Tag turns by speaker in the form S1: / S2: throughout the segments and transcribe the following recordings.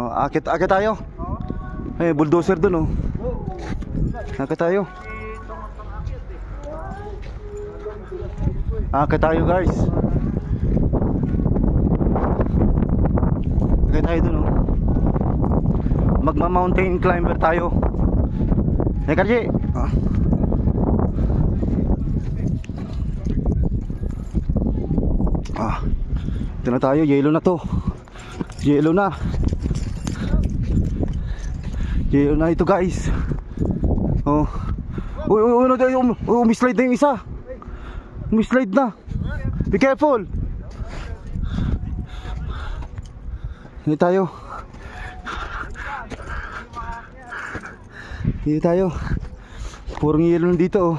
S1: Akit tayo. Ay, bulldozer dun, oh. Akit tayo. Akit tayo, guys. Akit tayo dun, oh. Magma-mountain climber tayo. Hey, Karji. Ito na tayo, yellow na to. Yellow na. Yellow na ito, guys. Oh. Umislide na yung isa. Umislide na. Be careful. Hindi tayo. Hindi tayo. Purong yellow na dito, oh.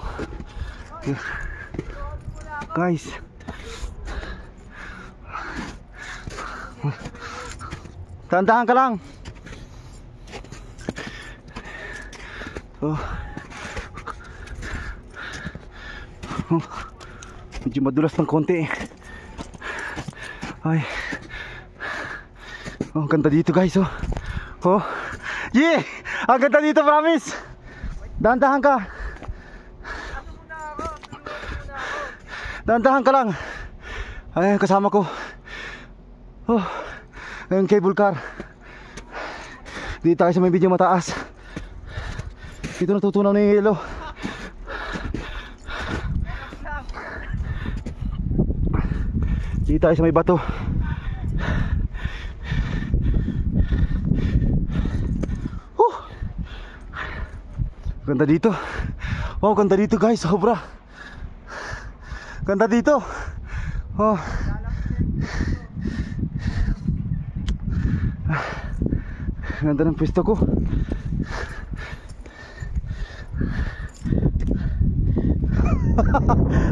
S1: Guys. Tandahan ka lang. Oh. Medyo madulas ng konti. Ay. Oh, ang ganda dito, guys, oh. Oh. Yeah! Ang ganda dito, promise. Dahan-dahan ka. Dahan-dahan ka lang. Ay, kasama ko. Oh. Yung cable car. Dito tayo sa may video mataas. Dito natutunaw na yung yelo. Dito tayo sa may bato. Ganda dito. Wow, ganda dito, guys. Sobra. Ganda dito. Oh. Ganda ng pwesto ko.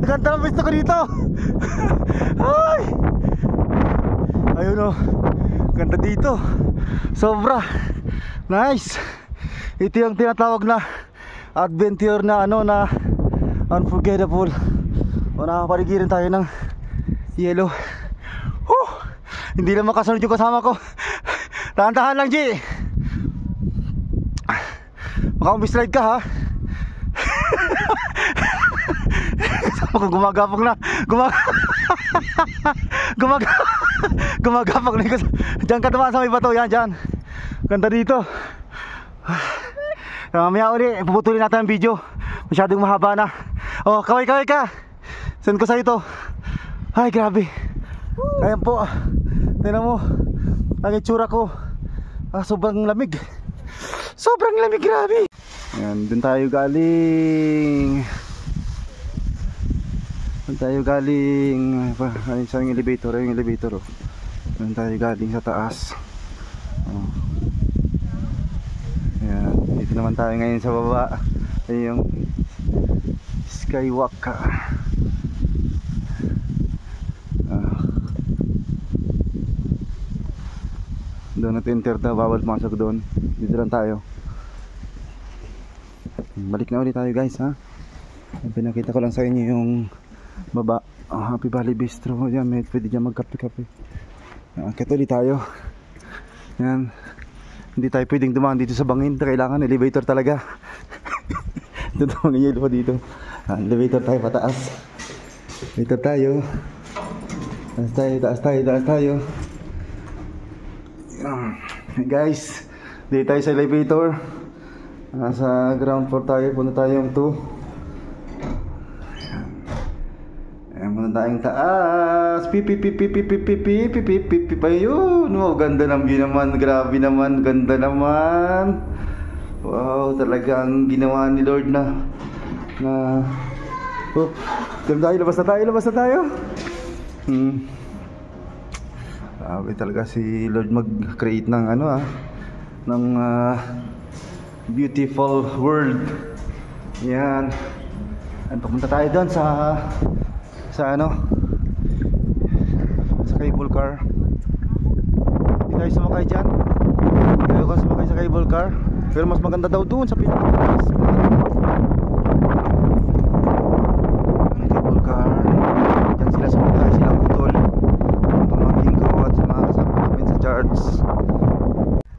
S1: Ganda ng pwesto ko dito. Ay! Ayun, oh. Ganda dito. Sobra. Nice. Ito yung tinatawag na adventure na ano, na unforgettable. O, nakapaligiran tayo ng yellow. Hindi lang makasunod yung kasama ko. Tahan-tahan lang, G. Baka umislide ka, ha. Kasama ko gumagapang na. Gumagapang na. Diyan ka tumaan sa may bato. Yan, dyan. Ganda dito. Mamaya uli, puputulin natin ang video. Masyadong mahaba na. Oh, kaway-kaway ka. Send ko sa'yo to. Ay, grabe. Ayan po. Tignan mo ang itsura ko. Sobrang lamig. Sobrang lamig, grabe. Ayan, dun tayo galing. Dun tayo galing. Ayun sa yung elevator. Ayun yung elevator, oh. Dun tayo galing sa taas. Oh. Ayan, dito naman tayo ngayon sa baba. Ayun yung skywalk. Doon natin enter na, bawal pumasok doon. Dito lang tayo. Balik na ulit tayo, guys, ha. Pinakita ko lang sa inyo yung baba. Happy Valley Bistro. Yan, may pwede dyan magkape-kape. Akit ulit tayo. Yan. Hindi tayo pwedeng dumaan dito sa bangin. Kailangan elevator talaga. Ito mga yelo pa dito. Elevator tayo pataas. Elevator tayo. Taas tayo. Guys, dito tayo sa elevator. Nasa ground floor tayo. Punta tayo yung 2. Ayan, muna tayong taas. Pip. Ayun. Wow, ganda naman naman. Grabe naman. Ganda naman. Wow, talagang ginawa ni Lord na labas na tayo. Grabe talaga si Lord mag-create ng ano, ng beautiful world. Yan. At papunta tayo doon sa ano, sa cable car. Hindi tayo sumakay dyan. Ayaw ko sumakay sa cable car. Pero mas maganda daw doon sa pinakataas. Cable car. Diyan sila sumakay, sila utol. Pamangkin ko at sa mga kasama namin sa charts.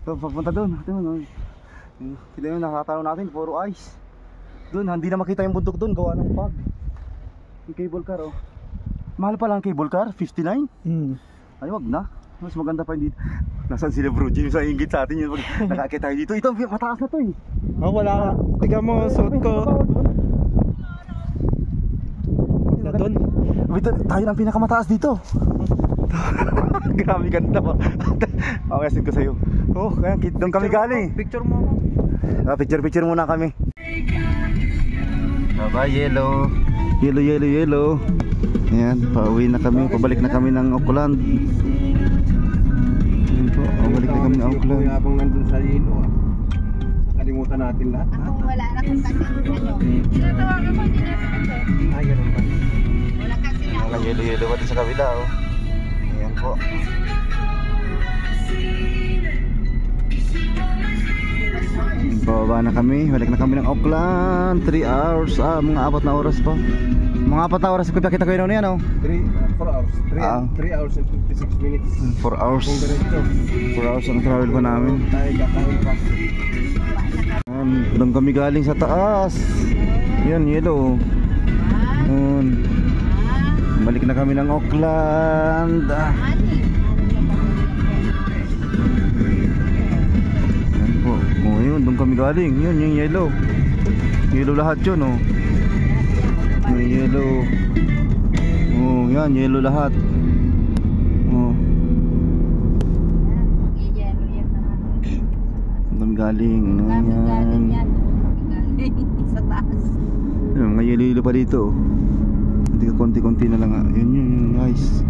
S1: So, papunta doon. Kita yung nakatanaw natin, puro ice. Doon, hindi na makita yung bundok doon, gawa ng fog. Yung cable car, oh. Mahal pa lang cable car, 59. Ay, wag na. Mas maganda pa yung dito. Nasaan sila bro Jim sa ingit sa atin yun? Nakakita tayo dito. Ito, mataas na to eh.
S2: Oh, wala ka. Tignan mo, suot ko. Na doon.
S1: Tayo ang pinakamataas dito. Grabe ganda pa. Okay, asin ko sa'yo. Oh, kaya doon kami galing.
S2: Picture mo ako.
S1: Picture muna kami. Bye, yellow. Yellow. Ayan, pauwi na kami. Pabalik na kami ng Auckland. Ayan po, pabalik na kami ng Auckland.
S2: Habang nandun sa yelo, kalimutan natin lahat.
S3: Ako wala na kung kasi ano. Tinatawagan mo, hindi natin ito.
S2: Ay, ganun ba?
S3: Wala kasi na.
S1: Mga yelo pati sa kabila, oh. Ayan po. Bababa na kami, balik na kami ng Auckland. 3 hours, mga 4 na oras pa. Mga 4 na oras, kita ko yun ano?
S2: 4 hours. 3 hours and 56 minutes.
S1: 4 hours. 4 hours ang travel pa namin.
S2: Tayo kakain pa.
S1: Doon kami galing sa taas. Yan, yellow. Balik na kami ng Auckland. Yan po. Oh, yun, doon kami galing. Yun, yung yellow. Yellow lahat yun, oh. Yung yellow. Oh, yan, yellow lahat. Oh. Doon kami galing.
S3: Galing yan. Galing sa taas.
S1: Yung mga yelo pa dito. Hindi ka konti-konti na lang. Yun guys.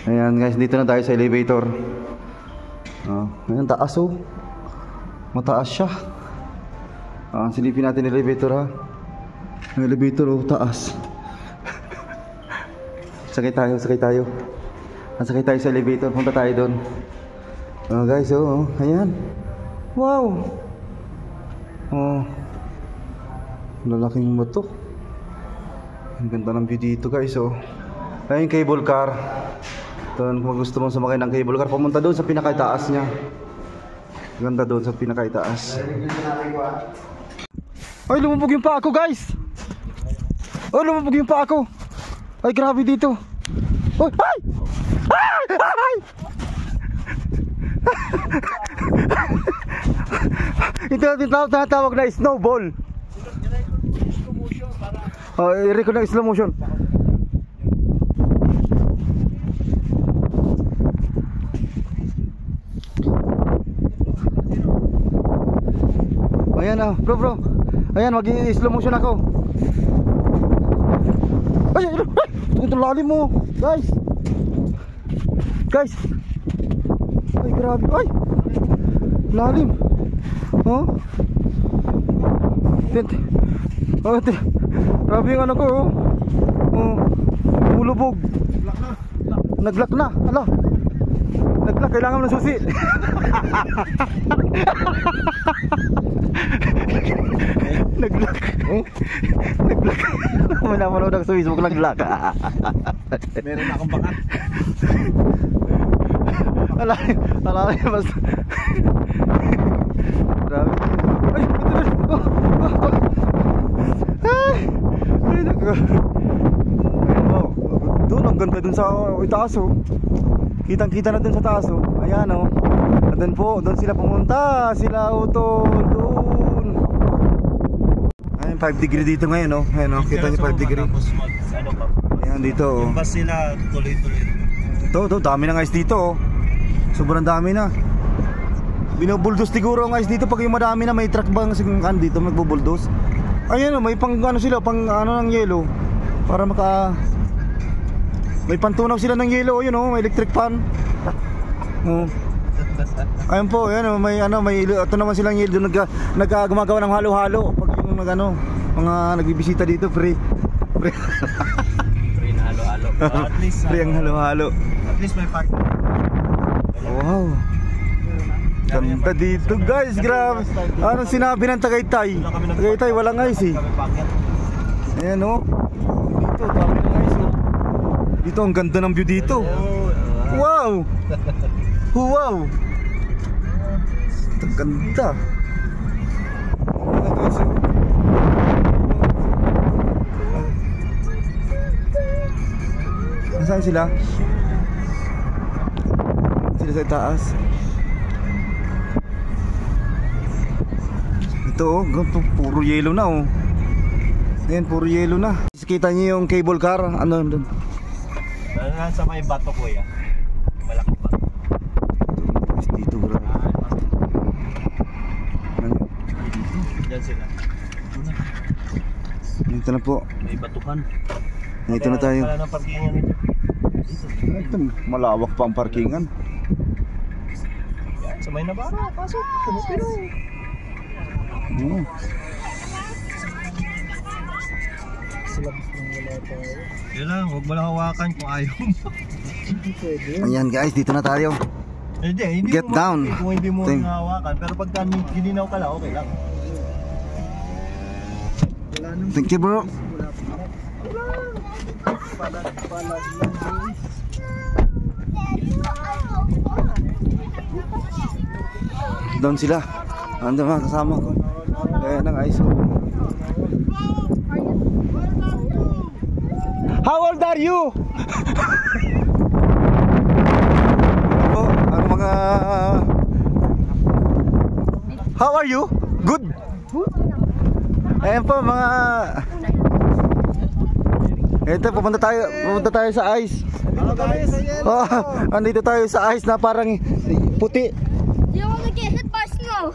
S1: Ayan guys, dito na tayo sa elevator. Ayan, taas oh. Mataas siya. Silipin natin yung elevator ha. Ang elevator oh, taas. Sakay tayo. Sakay tayo sa elevator, punta tayo doon. Guys, oh, ayan. Wow. Oh. Lalaking moto. Ang ganda ng view dito, guys, oh. Ayun yung cable car. Doon, kung gusto mong sumakay ng cable car, pumunta doon sa pinakaitaas niya. Ganda doon sa pinakaitaas. Ay, lumubog yung paa ko, guys. Oh, lumubog yung paa ko. Ay, grabe dito. Oh, ay! Ay! Ito yung tinatawag na snowball. I-record na slow motion. Ayan oh, bro. Ayan, mag-slow motion ako. Ay, ito lalim mo, guys. Ay, grabe. Ay, lalim. Oh. Grabe yung ano ko, oh. Ulubog. Naglock na. Hala. Naglock, kailangan mo ng susi. Naglock. Naglock. Manood ako sa Facebook, naglock.
S2: Meron na akong bakat.
S1: Ala, mas. Grabe. Ay, ito. Ay, naku. Doon, ang ganda dun sa itaas, oh. Kitang-kita na dun sa taas, oh. Ayan, oh. Doon po, doon sila pumunta. Sila utol, doon. Ayan, 5 degree dito ngayon, oh. Ayan, oh. Kita niyo 5 degree. Ayan, dito, oh.
S2: Yung bus sila, tuloy-tuloy.
S1: Ito, dami ng ice dito, oh. Sobrang dami na. Binubuldos siguro ang ice dito pag yung madami na. May truck bang dito magbubuldos. Ayan, oh, may pang ano sila, pang ano ng yelo. Para may pantunaw sila ng yelo, yun oh, may electric fan. Oh. Ayun po, yan oh, may ito naman silang yelo gumagawa ng halo-halo pag yung mga nagbibisita dito, free
S2: Free na halo-halo. At least
S1: free ang halo-halo.
S2: At least may park.
S1: Wow. Ganda dito, guys, grabe. Anong sinabi ng Tagaytay? Tagaytay walang ice eh. Ayan oh. Dito, dami ng ice oh. Dito, ang ganda ng view dito. Wow! Wow! Ang ganda. Nasaan sila? Sila sa taas. Ito oh, ganito, puro yellow na oh. Ayan, puro yellow na. Kita niyo yung cable car, ano doon?
S2: Nasa may bato ko ya. Malaki pa.
S1: Dito bro.
S2: Diyan sila.
S1: Dito na po.
S2: May batukan.
S1: Dito na tayo.
S2: Wala nang parkingan ito.
S1: Ito, malawak pa ang parkingan.
S2: Yan, sa may Nabara. Pasok. Pero.
S1: Oh.
S2: Yan lang, huwag mo lang hawakan kung ayaw mo.
S1: Ayan guys, dito na tayo.
S2: Hindi
S1: Get
S2: mo
S1: down.
S2: Kung hindi mo
S1: Ting.
S2: hawakan, pero pagka gininaw ka lang, okay lang.
S1: Thank you bro. Down sila. Ando mga kasama ko. Ayan ang ice. How old are you? Oh, ang mga How are you? Good. Ayan po mga ito, pupunta tayo sa ice.
S2: Hello guys.
S1: Oh, andito tayo sa ice na parang puti.
S3: Do you want to get hit by snow?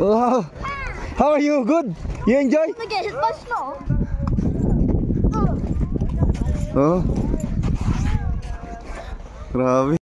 S1: Oh, how are you? Good? You enjoy?
S3: Want to get hit by snow?
S1: Oh. Grabe.